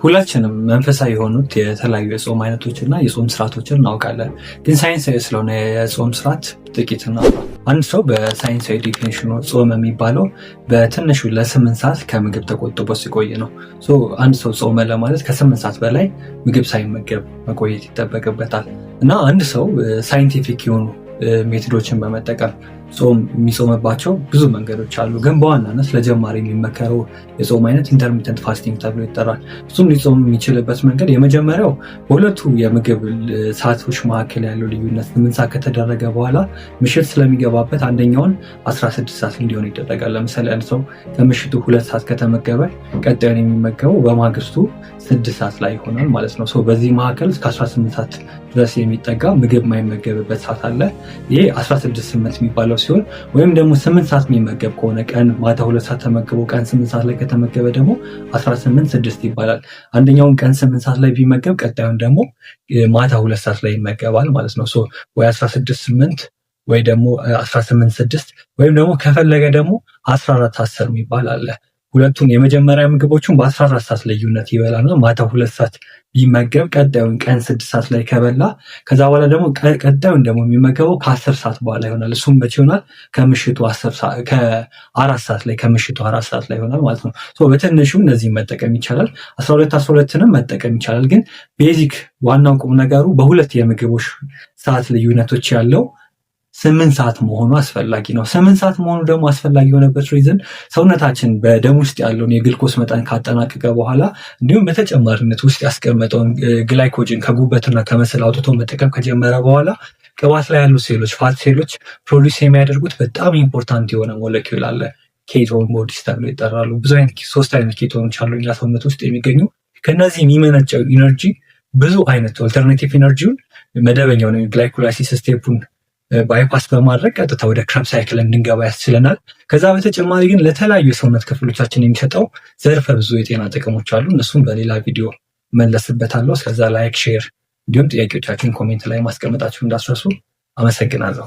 ሁላችንም መንፈሳዊ የሆኑት የተለያዩ የጾም አይነቶችና የጾም ስርዓቶችን እናውቃለን። ግን ሳይንሳዊ ስለሆነ የጾም ስርዓት ጥቂት እናውራ። አንድ ሰው በሳይንሳዊ ዲፊኒሽኑ ጾም የሚባለው በትንሹ ለ8 ሰዓት ከምግብ ተቆጥቦ ሲቆይ ነው። አንድ ሰው ጾመ ለማለት ከ8 ሰዓት በላይ ምግብ ሳይመገብ መቆየት ይጠበቅበታል። እና አንድ ሰው ሳይንቲፊክ የሆኑ ሜቶዶችን በመጠቀም ጾም የሚጾምባቸው ብዙ መንገዶች አሉ። ግን በዋናነት ለጀማሪ የሚመከረው የጾም አይነት ኢንተርሚተንት ፋስቲንግ ተብሎ ይጠራል። እሱም ሊጾም የሚችልበት መንገድ የመጀመሪያው በሁለቱ የምግብ ሰዓቶች መካከል ያለው ልዩነት 8 ሰዓት ከተደረገ በኋላ ምሽት ስለሚገባበት አንደኛውን 16 ሰዓት እንዲሆን ይደረጋል። ለምሳሌ አንድ ሰው ከምሽቱ 2 ሰዓት ከተመገበ ቀጣዩን የሚመገበው በማግስቱ 6 ሰዓት ላይ ይሆናል ማለት ነው። በዚህ መካከል እስከ 18 ሰዓት ድረስ የሚጠጋ ምግብ የማይመገብበት ሰዓት አለ። ይሄ 16-8 የሚባለው ሲሆን ወይም ደግሞ 8 ሰዓት የሚመገብ ከሆነ ቀን ማታ 2 ሰዓት ተመግቦ ቀን 8 ሰዓት ላይ ከተመገበ ደግሞ 18-6 ይባላል። አንደኛውን ቀን 8 ሰዓት ላይ ቢመገብ ቀጣዩን ደግሞ ማታ 2 ሰዓት ላይ ይመገባል ማለት ነው። ወይ 16-8 ወይ ደግሞ 18-6 ወይም ደግሞ ከፈለገ ደግሞ 14-10 የሚባል አለ። ሁለቱን የመጀመሪያ ምግቦቹን በ14 ሰዓት ልዩነት ይበላልና ማታ 2 ሰዓት ቢመገብ ቀጣዩን ቀን 6 ሰዓት ላይ ከበላ ከዛ በኋላ ደግሞ ቀጣዩን ደግሞ የሚመገበው ከ10 ሰዓት በኋላ ይሆናል። እሱም መቼ ይሆናል? ከምሽቱ 4 ሰዓት ላይ ከምሽቱ 4 ሰዓት ላይ ይሆናል ማለት ነው። በትንሹ እነዚህ መጠቀም ይቻላል። 12-12ንም መጠቀም ይቻላል። ግን ቤዚክ ዋናው ቁም ነገሩ በሁለት የምግቦች ሰዓት ልዩነቶች ያለው 8 ሰዓት መሆኑ አስፈላጊ ነው። 8 ሰዓት መሆኑ ደግሞ አስፈላጊ የሆነበት ሪዝን ሰውነታችን በደም ውስጥ ያለውን የግልኮስ መጠን ካጠናቀቀ በኋላ እንዲሁም በተጨማሪነት ውስጥ ያስቀመጠውን ግላይኮጅን ከጉበትና ከመስል አውጥቶ መጠቀም ከጀመረ በኋላ ቅባት ላይ ያሉ ሴሎች ፋት ሴሎች ፕሮዲስ የሚያደርጉት በጣም ኢምፖርታንት የሆነ ሞለኪውል አለ። ኬቶን ቦዲስ ተብሎ ይጠራሉ። ብዙ አይነት 3 አይነት ኬቶኖች አሉ እኛ ሰውነት ውስጥ የሚገኙ። ከነዚህ የሚመነጨው ኢነርጂ ብዙ አይነት ኦልተርኔቲቭ ኢነርጂውን መደበኛውን ግላይኮላይሲስ ስቴፑን ባይፓስ በማድረግ ቀጥታ ወደ ክረብ ሳይክል እንድንገባ ያስችለናል። ከዛ በተጨማሪ ግን ለተለያዩ የሰውነት ክፍሎቻችን የሚሰጠው ዘርፈ ብዙ የጤና ጥቅሞች አሉ። እነሱም በሌላ ቪዲዮ መለስበታለሁ። እስከዛ ላይክ፣ ሼር እንዲሁም ጥያቄዎቻችሁን ኮሜንት ላይ ማስቀመጣችሁ እንዳትረሱ። አመሰግናለሁ።